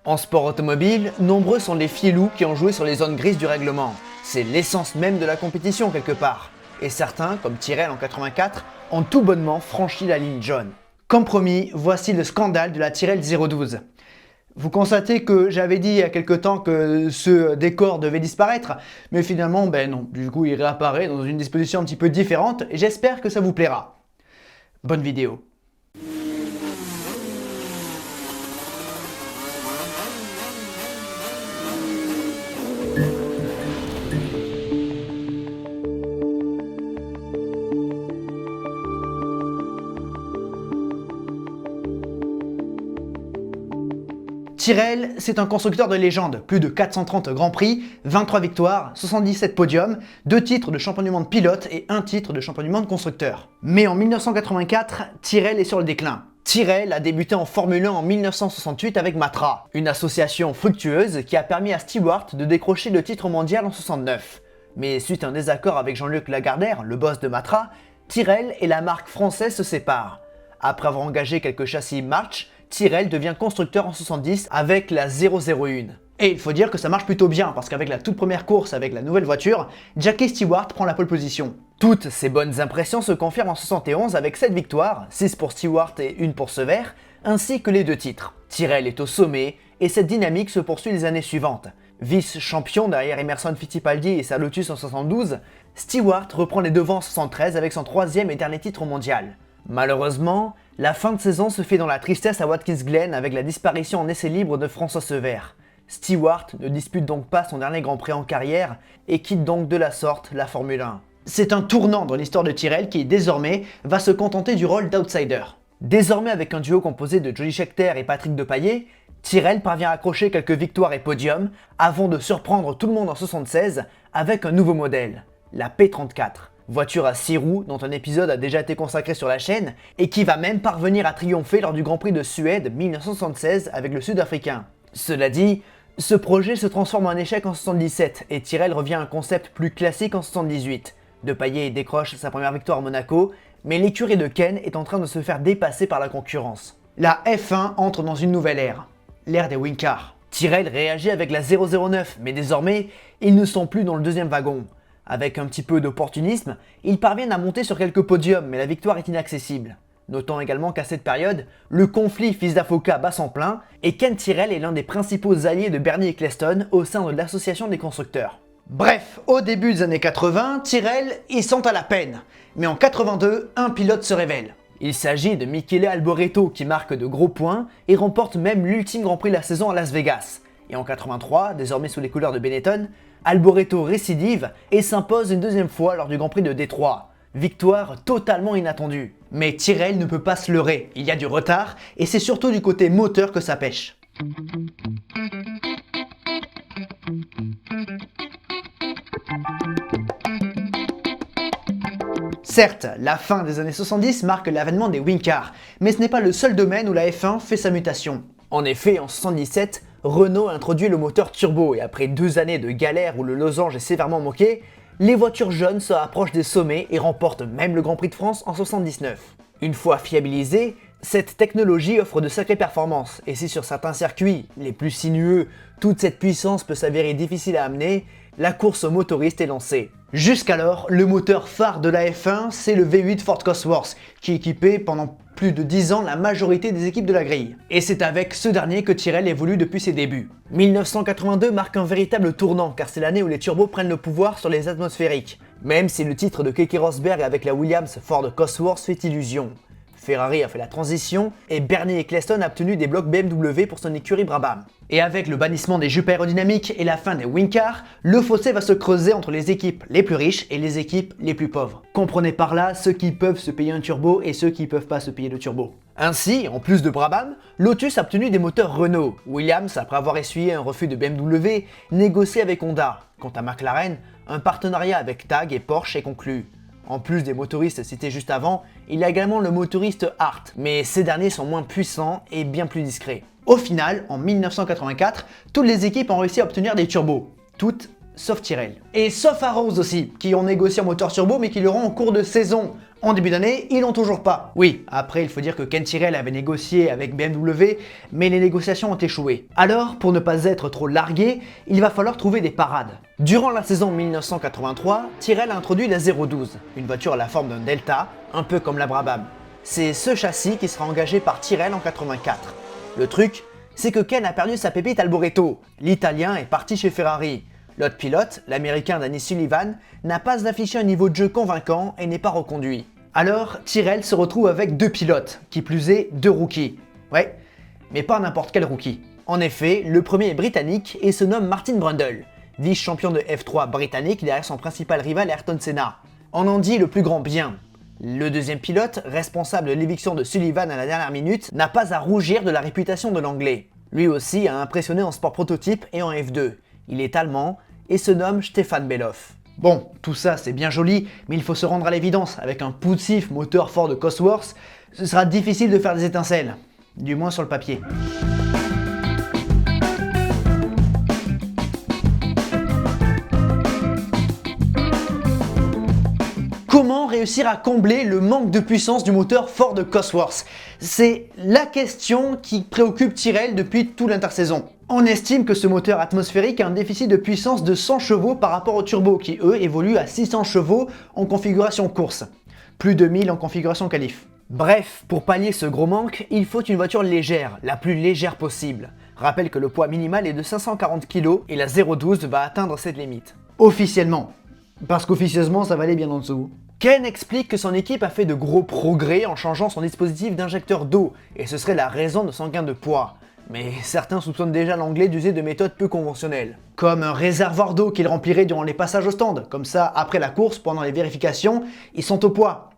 En sport automobile, nombreux sont les filous qui ont joué sur les zones grises du règlement. C'est l'essence même de la compétition quelque part. Et certains, comme Tyrrell en 84, ont tout bonnement franchi la ligne jaune. Comme promis, voici le scandale de la Tyrrell 012. Vous constatez que j'avais dit il y a quelque temps que ce décor devait disparaître, mais finalement, non. Du coup, il réapparaît dans une disposition un petit peu différente et j'espère que ça vous plaira. Bonne vidéo. Tyrrell, c'est un constructeur de légende, plus de 430 grands prix, 23 victoires, 77 podiums, 2 titres de champion du monde pilote et 1 titre de champion du monde constructeur. Mais en 1984, Tyrrell est sur le déclin. Tyrrell a débuté en Formule 1 en 1968 avec Matra, une association fructueuse qui a permis à Stewart de décrocher le titre mondial en 69. Mais suite à un désaccord avec Jean-Luc Lagardère, le boss de Matra, Tyrrell et la marque française se séparent. Après avoir engagé quelques châssis March, Tyrrell devient constructeur en 70 avec la 001. Et il faut dire que ça marche plutôt bien parce qu'avec la toute première course avec la nouvelle voiture, Jackie Stewart prend la pole position. Toutes ces bonnes impressions se confirment en 71 avec 7 victoires, 6 pour Stewart et 1 pour Sever, ainsi que les 2 titres. Tyrrell est au sommet et cette dynamique se poursuit les années suivantes. Vice-champion derrière Emerson Fittipaldi et sa Lotus en 72, Stewart reprend les devants en 73 avec son 3e et dernier titre mondial. Malheureusement, la fin de saison se fait dans la tristesse à Watkins Glen avec la disparition en essai libre de François Sever. Stewart ne dispute donc pas son dernier Grand Prix en carrière et quitte donc de la sorte la Formule 1. C'est un tournant dans l'histoire de Tyrrell qui, désormais, va se contenter du rôle d'outsider. Désormais avec un duo composé de Jody Scheckter et Patrick Depailler, Tyrrell parvient à accrocher quelques victoires et podiums avant de surprendre tout le monde en 76 avec un nouveau modèle, la P34. Voiture à 6 roues dont un épisode a déjà été consacré sur la chaîne et qui va même parvenir à triompher lors du Grand Prix de Suède 1976 avec le Sud-Africain. Cela dit, ce projet se transforme en échec en 77 et Tyrrell revient à un concept plus classique en 78. Depailler décroche sa première victoire à Monaco, mais l'écurie de Ken est en train de se faire dépasser par la concurrence. La F1 entre dans une nouvelle ère, l'ère des wing cars. Tyrrell réagit avec la 009, mais désormais, ils ne sont plus dans le deuxième wagon. Avec un petit peu d'opportunisme, ils parviennent à monter sur quelques podiums, mais la victoire est inaccessible. Notons également qu'à cette période, le conflit fils d'Afoka bat son plein, et Ken Tyrrell est l'un des principaux alliés de Bernie Ecclestone au sein de l'association des constructeurs. Bref, au début des années 80, Tyrrell, ils sont à la peine. Mais en 82, un pilote se révèle. Il s'agit de Michele Alboreto qui marque de gros points et remporte même l'ultime Grand Prix de la saison à Las Vegas. Et en 83, désormais sous les couleurs de Benetton, Alboreto récidive et s'impose une deuxième fois lors du Grand Prix de Détroit. Victoire totalement inattendue. Mais Tyrrell ne peut pas se leurrer, il y a du retard et c'est surtout du côté moteur que ça pêche. Certes, la fin des années 70 marque l'avènement des wing cars, mais ce n'est pas le seul domaine où la F1 fait sa mutation. En effet, en 77, Renault a introduit le moteur turbo et après 2 années de galère où le losange est sévèrement moqué, les voitures jeunes se rapprochent des sommets et remportent même le Grand Prix de France en 79. Une fois fiabilisée, cette technologie offre de sacrées performances et si sur certains circuits, les plus sinueux, toute cette puissance peut s'avérer difficile à amener, la course aux motoristes est lancée. Jusqu'alors, le moteur phare de la F1, c'est le V8 Ford Cosworth, qui équipait pendant plus de 10 ans la majorité des équipes de la grille. Et c'est avec ce dernier que Tyrrell évolue depuis ses débuts. 1982 marque un véritable tournant, car c'est l'année où les turbos prennent le pouvoir sur les atmosphériques, même si le titre de Keke Rosberg avec la Williams Ford Cosworth fait illusion. Ferrari a fait la transition et Bernie Ecclestone a obtenu des blocs BMW pour son écurie Brabham. Et avec le bannissement des jupes aérodynamiques et la fin des wing cars, le fossé va se creuser entre les équipes les plus riches et les équipes les plus pauvres. Comprenez par là ceux qui peuvent se payer un turbo et ceux qui peuvent pas se payer de turbo. Ainsi, en plus de Brabham, Lotus a obtenu des moteurs Renault. Williams, après avoir essuyé un refus de BMW, négocie avec Honda. Quant à McLaren, un partenariat avec TAG et Porsche est conclu. En plus des motoristes cités juste avant, il y a également le motoriste Hart, mais ces derniers sont moins puissants et bien plus discrets. Au final, en 1984, toutes les équipes ont réussi à obtenir des turbos. Toutes, sauf Tyrrell. Et sauf Arrows aussi, qui ont négocié un moteur turbo mais qui l'auront en cours de saison, En début d'année, ils l'ont toujours pas. Oui, après il faut dire que Ken Tyrrell avait négocié avec BMW, mais les négociations ont échoué. Alors, pour ne pas être trop largué, il va falloir trouver des parades. Durant la saison 1983, Tyrrell a introduit la 012, une voiture à la forme d'un Delta, un peu comme la Brabham. C'est ce châssis qui sera engagé par Tyrrell en 84. Le truc, c'est que Ken a perdu sa pépite Alboreto. L'Italien est parti chez Ferrari. L'autre pilote, l'Américain Danny Sullivan, n'a pas affiché un niveau de jeu convaincant et n'est pas reconduit. Alors, Tyrrell se retrouve avec 2 pilotes, qui plus est 2 rookies. Ouais, mais pas n'importe quel rookie. En effet, le premier est britannique et se nomme Martin Brundle, vice-champion de F3 britannique derrière son principal rival Ayrton Senna. On en dit le plus grand bien. Le deuxième pilote, responsable de l'éviction de Sullivan à la dernière minute, n'a pas à rougir de la réputation de l'anglais. Lui aussi a impressionné en sport prototype et en F2. Il est allemand et se nomme Stefan Bellof. Bon, tout ça c'est bien joli, mais il faut se rendre à l'évidence, avec un poussif moteur fort de Cosworth, ce sera difficile de faire des étincelles, du moins sur le papier. Comment réussir à combler le manque de puissance du moteur fort de Cosworth? C'est la question qui préoccupe Tyrrell depuis toute l'intersaison. On estime que ce moteur atmosphérique a un déficit de puissance de 100 chevaux par rapport aux turbos qui eux évoluent à 600 chevaux en configuration course, plus de 1000 en configuration qualif. Bref, pour pallier ce gros manque, il faut une voiture légère, la plus légère possible. Rappelle que le poids minimal est de 540 kg et la 012 va atteindre cette limite. Officiellement. Parce qu'officieusement ça va aller bien en dessous. Ken explique que son équipe a fait de gros progrès en changeant son dispositif d'injecteur d'eau, et ce serait la raison de son gain de poids. Mais certains soupçonnent déjà l'anglais d'user de méthodes peu conventionnelles. Comme un réservoir d'eau qu'il remplirait durant les passages au stand, comme ça après la course, pendant les vérifications, ils sont au poids.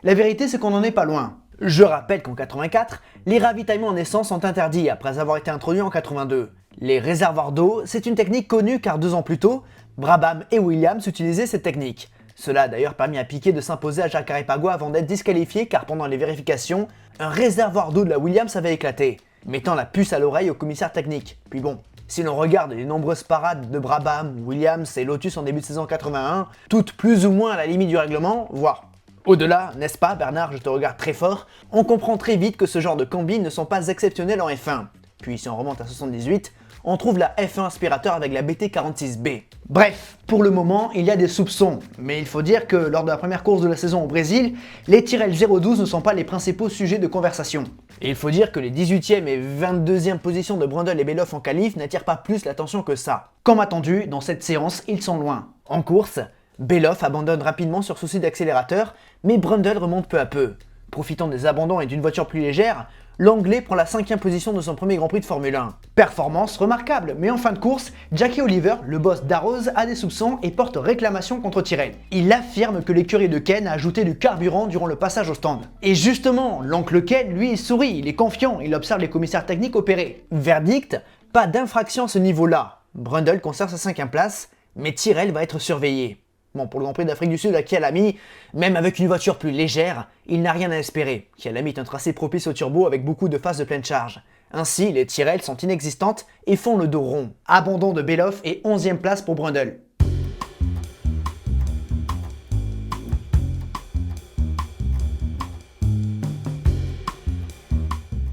La vérité c'est qu'on n'en est pas loin. Je rappelle qu'en 84, les ravitaillements en essence sont interdits après avoir été introduits en 82. Les réservoirs d'eau, c'est une technique connue car 2 ans plus tôt, Brabham et Williams utilisaient cette technique. Cela a d'ailleurs permis à Piquet de s'imposer à Jacques Carapagua avant d'être disqualifié car pendant les vérifications, un réservoir d'eau de la Williams avait éclaté, mettant la puce à l'oreille au commissaire technique. Puis bon, si l'on regarde les nombreuses parades de Brabham, Williams et Lotus en début de saison 81, toutes plus ou moins à la limite du règlement, voire au-delà, n'est-ce pas Bernard, je te regarde très fort, on comprend très vite que ce genre de combis ne sont pas exceptionnels en F1. Puis si on remonte à 78, on trouve la F1 aspirateur avec la BT46B. Bref, pour le moment, il y a des soupçons, mais il faut dire que lors de la première course de la saison au Brésil, les Tyrrell 012 ne sont pas les principaux sujets de conversation. Et il faut dire que les 18e et 22e positions de Brundle et Bellof en qualif n'attirent pas plus l'attention que ça. Comme attendu, dans cette séance, ils sont loin. En course, Bellof abandonne rapidement sur souci d'accélérateur, mais Brundle remonte peu à peu. Profitant des abandons et d'une voiture plus légère, l'Anglais prend la 5e position de son premier Grand Prix de Formule 1. Performance remarquable, mais en fin de course, Jackie Oliver, le boss d'Arrows, a des soupçons et porte réclamation contre Tyrrell. Il affirme que l'écurie de Ken a ajouté du carburant durant le passage au stand. Et justement, l'oncle Ken, lui, il sourit, il est confiant, il observe les commissaires techniques opérer. Verdict, pas d'infraction à ce niveau-là. Brundle conserve sa 5e place, mais Tyrrell va être surveillé. Bon, pour le Grand Prix d'Afrique du Sud à Kyalami, même avec une voiture plus légère, il n'a rien à espérer. Kyalami est un tracé propice au turbo avec beaucoup de phases de pleine charge. Ainsi, les Tyrrell sont inexistantes et font le dos rond. Abandon de Bellof et 11e place pour Brundle.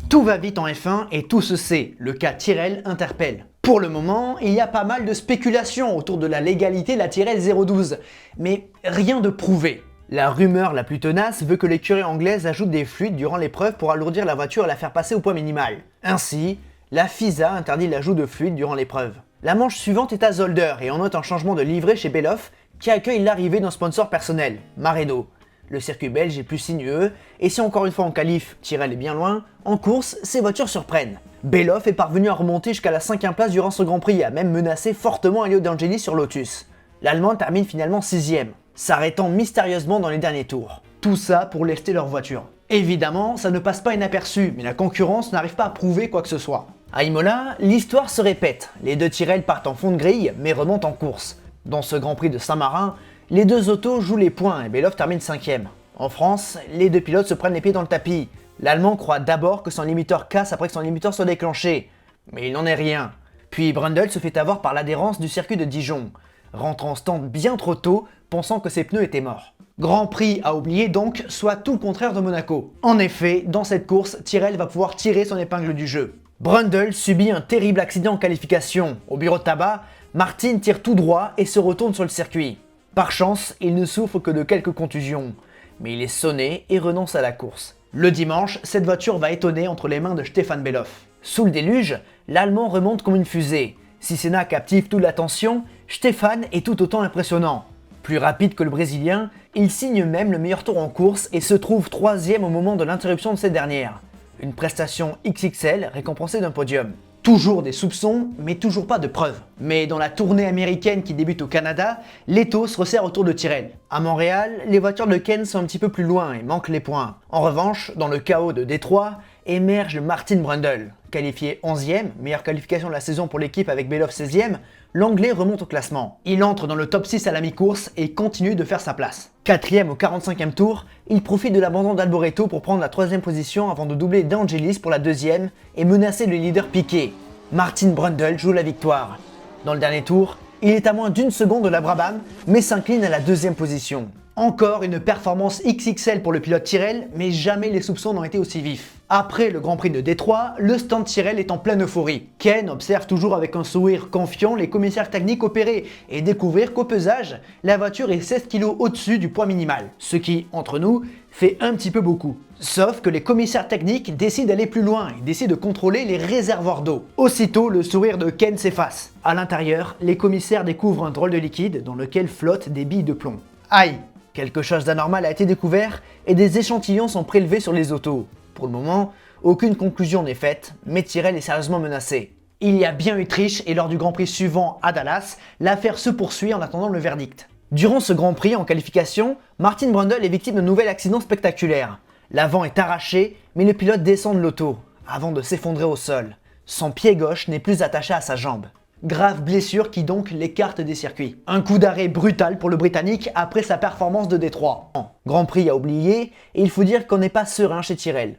Tout va vite en F1 et tout se sait, le cas Tyrrell interpelle. Pour le moment, il y a pas mal de spéculations autour de la légalité de la Tyrrell 012, mais rien de prouvé. La rumeur la plus tenace veut que l'écurie anglaise ajoute des fluides durant l'épreuve pour alourdir la voiture et la faire passer au poids minimal. Ainsi, la FISA interdit l'ajout de fluides durant l'épreuve. La manche suivante est à Zolder et on note un changement de livret chez Bellof qui accueille l'arrivée d'un sponsor personnel, Maredo. Le circuit belge est plus sinueux, et si encore une fois en qualif, Tyrrell est bien loin, en course, ces voitures surprennent. Bellof est parvenu à remonter jusqu'à la 5e place durant ce Grand Prix et a même menacé fortement Elio D'Angeli sur Lotus. L'Allemand termine finalement 6e, s'arrêtant mystérieusement dans les derniers tours. Tout ça pour lester leur voiture. Évidemment, ça ne passe pas inaperçu, mais la concurrence n'arrive pas à prouver quoi que ce soit. À Imola, l'histoire se répète, les 2 Tyrrell partent en fond de grille, mais remontent en course. Dans ce Grand Prix de Saint-Marin, les 2 autos jouent les points et Bellof termine 5e. En France, les 2 pilotes se prennent les pieds dans le tapis. L'Allemand croit d'abord que son limiteur casse après que son limiteur soit déclenché. Mais il n'en est rien. Puis Brundle se fait avoir par l'adhérence du circuit de Dijon, rentre en stand bien trop tôt pensant que ses pneus étaient morts. Grand Prix à oublier donc, soit tout le contraire de Monaco. En effet, dans cette course, Tyrrell va pouvoir tirer son épingle du jeu. Brundle subit un terrible accident en qualification. Au bureau de tabac, Martin tire tout droit et se retourne sur le circuit. Par chance, il ne souffre que de quelques contusions. Mais il est sonné et renonce à la course. Le dimanche, cette voiture va étonner entre les mains de Stefan Bellof. Sous le déluge, l'Allemand remonte comme une fusée. Si Senna captive toute l'attention, Stefan est tout autant impressionnant. Plus rapide que le Brésilien, il signe même le meilleur tour en course et se trouve 3e au moment de l'interruption de cette dernière. Une prestation XXL récompensée d'un podium. Toujours des soupçons, mais toujours pas de preuves. Mais dans la tournée américaine qui débute au Canada, l'étau se resserre autour de Tyrrell. À Montréal, les voitures de Ken sont un petit peu plus loin et manquent les points. En revanche, dans le chaos de Détroit, émerge Martin Brundle. Qualifié 11e, meilleure qualification de la saison pour l'équipe avec Bellof 16e, l'Anglais remonte au classement. Il entre dans le top 6 à la mi-course et continue de faire sa place. 4e au 45e tour, il profite de l'abandon d'Alboreto pour prendre la 3e position avant de doubler De Angelis pour la 2e et menacer le leader Piquet. Martin Brundle joue la victoire. Dans le dernier tour, il est à moins d'1 seconde de la Brabham, mais s'incline à la 2e position. Encore une performance XXL pour le pilote Tyrrell, mais jamais les soupçons n'ont été aussi vifs. Après le Grand Prix de Détroit, le stand Tyrrell est en pleine euphorie. Ken observe toujours avec un sourire confiant les commissaires techniques opérer et découvrir qu'au pesage, la voiture est 16 kg au-dessus du poids minimal. Ce qui, entre nous, fait un petit peu beaucoup. Sauf que les commissaires techniques décident d'aller plus loin et décident de contrôler les réservoirs d'eau. Aussitôt, le sourire de Ken s'efface. À l'intérieur, les commissaires découvrent un drôle de liquide dans lequel flottent des billes de plomb. Aïe! Quelque chose d'anormal a été découvert et des échantillons sont prélevés sur les autos. Pour le moment, aucune conclusion n'est faite, mais Tyrrell est sérieusement menacé. Il y a bien eu triche et lors du Grand Prix suivant à Dallas, l'affaire se poursuit en attendant le verdict. Durant ce Grand Prix en qualification, Martin Brundle est victime d'un nouvel accident spectaculaire. L'avant est arraché, mais le pilote descend de l'auto, avant de s'effondrer au sol. Son pied gauche n'est plus attaché à sa jambe. Grave blessure qui donc l'écarte des circuits. Un coup d'arrêt brutal pour le Britannique après sa performance de Détroit. Grand Prix à oublier, et il faut dire qu'on n'est pas serein chez Tyrrell.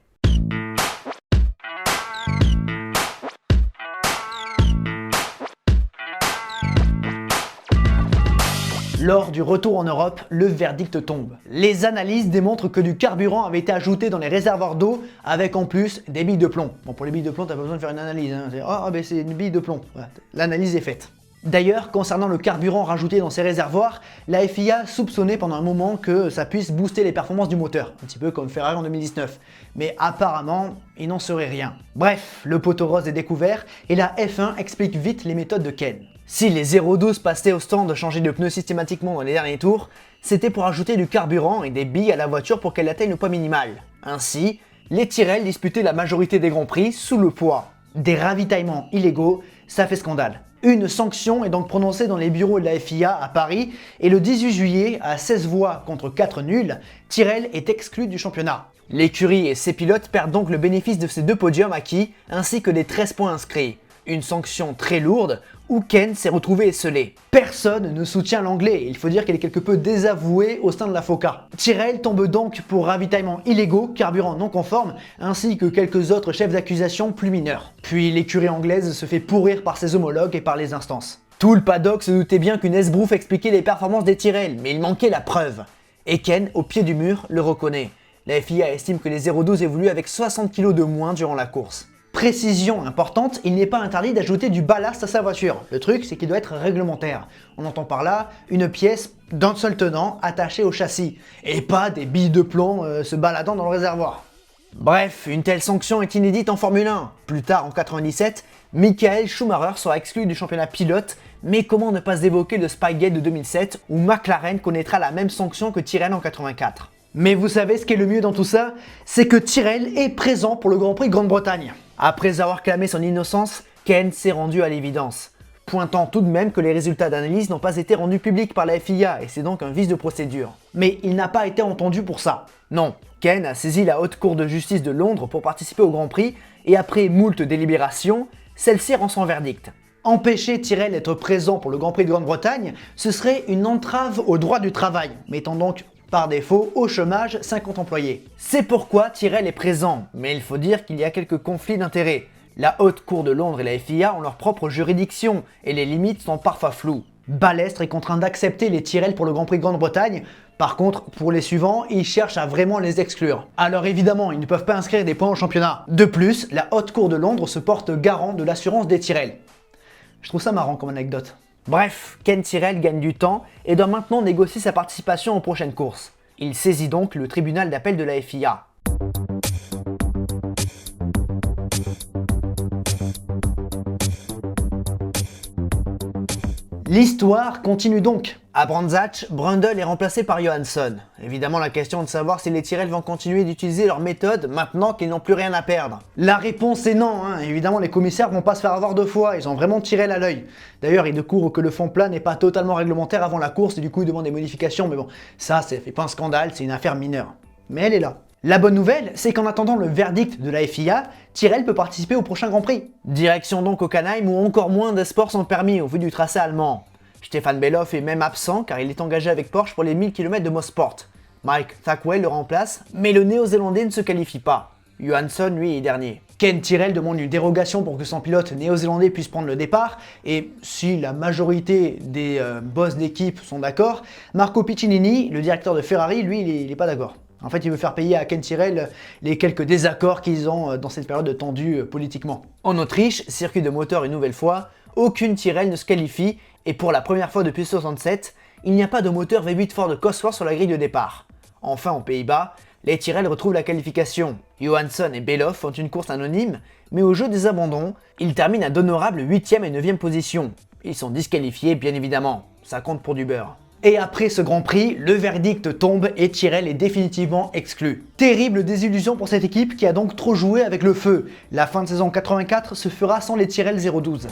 Lors du retour en Europe, le verdict tombe. Les analyses démontrent que du carburant avait été ajouté dans les réservoirs d'eau avec en plus des billes de plomb. Bon, pour les billes de plomb, t'as pas besoin de faire une analyse. Hein. C'est une bille de plomb. Voilà. L'analyse est faite. D'ailleurs, concernant le carburant rajouté dans ces réservoirs, la FIA soupçonnait pendant un moment que ça puisse booster les performances du moteur, un petit peu comme Ferrari en 2019. Mais apparemment, il n'en serait rien. Bref, le poteau rose est découvert et la F1 explique vite les méthodes de Ken. Si les 0,12 passaient au stand de changer de pneus systématiquement dans les derniers tours, c'était pour ajouter du carburant et des billes à la voiture pour qu'elle atteigne le poids minimal. Ainsi, les Tyrrell disputaient la majorité des grands prix sous le poids. Des ravitaillements illégaux, ça fait scandale. Une sanction est donc prononcée dans les bureaux de la FIA à Paris et le 18 juillet, à 16 voix contre 4 nuls, Tyrrell est exclu du championnat. L'écurie et ses pilotes perdent donc le bénéfice de ces 2 podiums acquis ainsi que des 13 points inscrits. Une sanction très lourde où Ken s'est retrouvé esselé. Personne ne soutient l'anglais, il faut dire qu'il est quelque peu désavoué au sein de la FOCA. Tyrrell tombe donc pour ravitaillements illégaux, carburant non conforme, ainsi que quelques autres chefs d'accusation plus mineurs. Puis l'écurie anglaise se fait pourrir par ses homologues et par les instances. Tout le paddock se doutait bien qu'une esbrouffe expliquait les performances des Tyrrell, mais il manquait la preuve. Et Ken, au pied du mur, le reconnaît. La FIA estime que les 0,12 évoluent avec 60 kg de moins durant la course. Précision importante, il n'est pas interdit d'ajouter du ballast à sa voiture. Le truc, c'est qu'il doit être réglementaire. On entend par là une pièce d'un seul tenant attachée au châssis, et pas des billes de plomb se baladant dans le réservoir. Bref, une telle sanction est inédite en Formule 1. Plus tard, en 97, Michael Schumacher sera exclu du championnat pilote, mais comment ne pas évoquer le Spygate de 2007, où McLaren connaîtra la même sanction que Tyrrell en 84. Mais vous savez ce qui est le mieux dans tout ça? C'est que Tyrrell est présent pour le Grand Prix de Grande-Bretagne. Après avoir clamé son innocence, Ken s'est rendu à l'évidence, pointant tout de même que les résultats d'analyse n'ont pas été rendus publics par la FIA et c'est donc un vice de procédure. Mais il n'a pas été entendu pour ça. Non, Ken a saisi la Haute Cour de justice de Londres pour participer au Grand Prix et après moult délibérations, celle-ci rend son verdict. Empêcher Tyrrell d'être présent pour le Grand Prix de Grande-Bretagne, ce serait une entrave au droit du travail, mettant donc par défaut, au chômage, 50 employés. C'est pourquoi Tyrrell est présent, mais il faut dire qu'il y a quelques conflits d'intérêts. La Haute Cour de Londres et la FIA ont leur propre juridiction, et les limites sont parfois floues. Balestre est contraint d'accepter les Tyrrell pour le Grand Prix de Grande-Bretagne. Par contre, pour les suivants, ils cherchent à vraiment les exclure. Alors évidemment, ils ne peuvent pas inscrire des points au championnat. De plus, la Haute Cour de Londres se porte garant de l'assurance des Tyrrell. Je trouve ça marrant comme anecdote. Bref, Ken Tyrrell gagne du temps et doit maintenant négocier sa participation aux prochaines courses. Il saisit donc le tribunal d'appel de la FIA. L'histoire continue donc. À Brands Hatch, Brundle est remplacé par Johansson. Évidemment, la question est de savoir si les Tyrrell vont continuer d'utiliser leur méthode maintenant qu'ils n'ont plus rien à perdre. La réponse est non, hein. Évidemment, les commissaires vont pas se faire avoir deux fois, ils ont vraiment Tyrrell à l'œil. D'ailleurs, ils découvrent que le fond plat n'est pas totalement réglementaire avant la course et du coup ils demandent des modifications, mais bon, ça fait pas un scandale, c'est une affaire mineure. Mais elle est là. La bonne nouvelle, c'est qu'en attendant le verdict de la FIA, Tyrrell peut participer au prochain Grand Prix. Direction donc Hockenheim où encore moins d'esports sont permis au vu du tracé allemand. Stéphane Bellof est même absent car il est engagé avec Porsche pour les 1000 km de Mosport. Mike Thackwell le remplace, mais le néo-zélandais ne se qualifie pas. Johansson, lui, est dernier. Ken Tyrrell demande une dérogation pour que son pilote néo-zélandais puisse prendre le départ, et si la majorité des boss d'équipe sont d'accord, Marco Piccinini, le directeur de Ferrari, lui, il n'est pas d'accord. En fait, il veut faire payer à Ken Tyrrell les quelques désaccords qu'ils ont dans cette période tendue politiquement. En Autriche, circuit de moteur une nouvelle fois, aucune Tyrrell ne se qualifie, et pour la première fois depuis 67, il n'y a pas de moteur V8 Ford Cosworth sur la grille de départ. Enfin, aux Pays-Bas, les Tyrrell retrouvent la qualification. Johansson et Bellof font une course anonyme, mais au jeu des abandons, ils terminent à d'honorables 8e et 9e positions. Ils sont disqualifiés, bien évidemment. Ça compte pour du beurre. Et après ce Grand Prix, le verdict tombe et Tyrrell est définitivement exclu. Terrible désillusion pour cette équipe qui a donc trop joué avec le feu. La fin de saison 84 se fera sans les Tyrrell 012.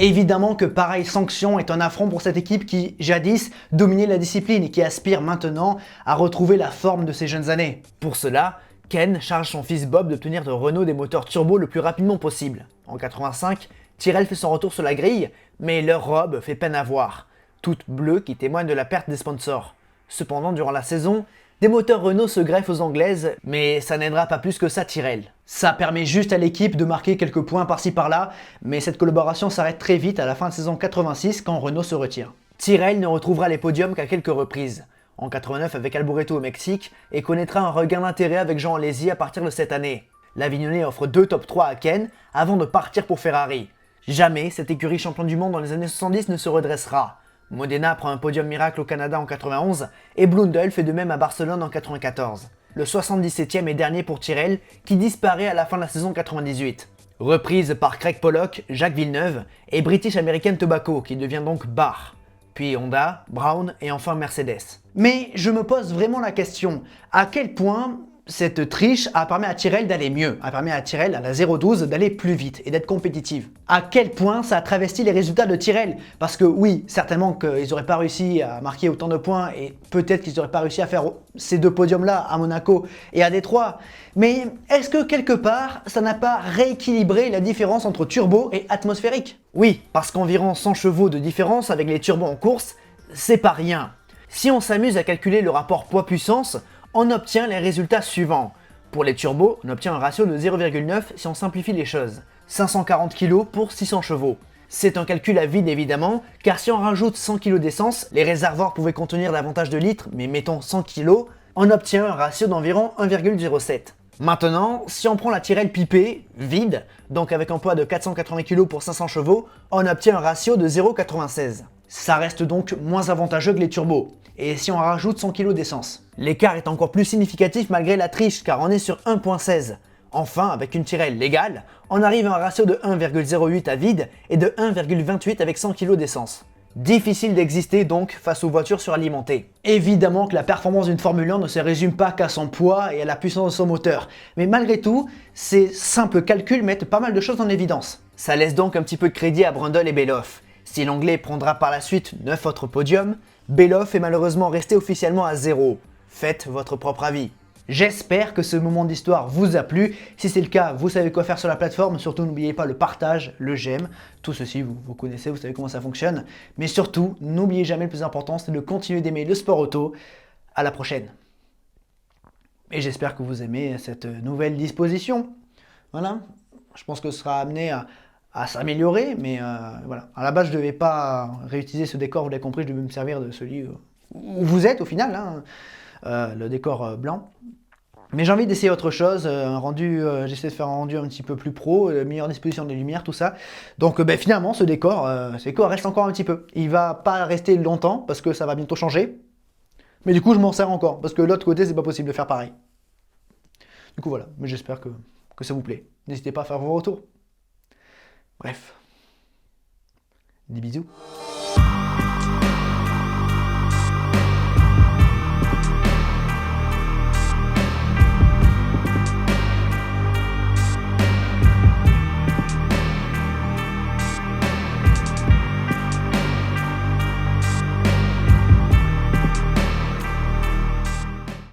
Évidemment que pareille sanction est un affront pour cette équipe qui, jadis, dominait la discipline et qui aspire maintenant à retrouver la forme de ses jeunes années. Pour cela, Ken charge son fils Bob d'obtenir de Renault des moteurs turbo le plus rapidement possible. En 85, Tyrrell fait son retour sur la grille, mais leur robe fait peine à voir, toute bleue qui témoigne de la perte des sponsors. Cependant, durant la saison, des moteurs Renault se greffent aux anglaises, mais ça n'aidera pas plus que ça Tyrrell. Ça permet juste à l'équipe de marquer quelques points par-ci par-là, mais cette collaboration s'arrête très vite à la fin de saison 86 quand Renault se retire. Tyrrell ne retrouvera les podiums qu'à quelques reprises. En 89 avec Alboreto au Mexique et connaîtra un regain d'intérêt avec Jean Alesi à partir de cette année. L'Avignonnais offre 2 top 3 à Ken avant de partir pour Ferrari. Jamais cette écurie champion du monde dans les années 70 ne se redressera. Modena prend un podium miracle au Canada en 91 et Blundell fait de même à Barcelone en 94. Le 77e et dernier pour Tyrrell qui disparaît à la fin de la saison 98. Reprise par Craig Pollock, Jacques Villeneuve et British American Tobacco qui devient donc Bar. Puis Honda, Brown et enfin Mercedes. Mais je me pose vraiment la question, à quel point cette triche a permis à Tyrrell d'aller mieux, a permis à Tyrrell, à la 012, d'aller plus vite et d'être compétitive. À quel point ça a travesti les résultats de Tyrrell. Parce que oui, certainement qu'ils n'auraient pas réussi à marquer autant de points et peut-être qu'ils n'auraient pas réussi à faire ces 2 podiums-là à Monaco et à Détroit. Mais est-ce que quelque part, ça n'a pas rééquilibré la différence entre turbo et atmosphérique? Oui, parce qu'environ 100 chevaux de différence avec les turbos en course, c'est pas rien. Si on s'amuse à calculer le rapport poids-puissance, on obtient les résultats suivants. Pour les turbos, on obtient un ratio de 0,9 si on simplifie les choses. 540 kg pour 600 chevaux. C'est un calcul à vide évidemment, car si on rajoute 100 kg d'essence, les réservoirs pouvaient contenir davantage de litres, mais mettons 100 kg, on obtient un ratio d'environ 1,07. Maintenant, si on prend la Tyrrell pipée, vide, donc avec un poids de 480 kg pour 500 chevaux, on obtient un ratio de 0,96. Ça reste donc moins avantageux que les turbos. Et si on rajoute 100 kg d'essence. L'écart est encore plus significatif malgré la triche car on est sur 1,16. Enfin, avec une Tyrrell légale, on arrive à un ratio de 1,08 à vide et de 1,28 avec 100 kg d'essence. Difficile d'exister donc face aux voitures suralimentées. Évidemment que la performance d'une Formule 1 ne se résume pas qu'à son poids et à la puissance de son moteur, mais malgré tout, ces simples calculs mettent pas mal de choses en évidence. Ça laisse donc un petit peu de crédit à Brundle et Bellof. Si l'Anglais prendra par la suite 9 autres podiums, Bellof est malheureusement resté officiellement à 0. Faites votre propre avis. J'espère que ce moment d'histoire vous a plu. Si c'est le cas, vous savez quoi faire sur la plateforme. Surtout, n'oubliez pas le partage, le j'aime. Tout ceci, vous connaissez, vous savez comment ça fonctionne. Mais surtout, n'oubliez jamais le plus important, c'est de continuer d'aimer le sport auto. À la prochaine. Et j'espère que vous aimez cette nouvelle disposition. Voilà, je pense que ce sera amené à s'améliorer, mais voilà. À la base, je ne devais pas réutiliser ce décor, vous l'avez compris, je devais me servir de celui où vous êtes au final, hein, le décor blanc. Mais j'ai envie d'essayer autre chose, j'essaie de faire un rendu un petit peu plus pro, meilleure disposition des lumières, tout ça. Donc finalement, ce décor reste encore un petit peu. Il va pas rester longtemps, parce que ça va bientôt changer. Mais du coup, je m'en sers encore, parce que l'autre côté, c'est pas possible de faire pareil. Du coup, voilà. Mais j'espère que ça vous plaît. N'hésitez pas à faire vos retours. Bref, des bisous.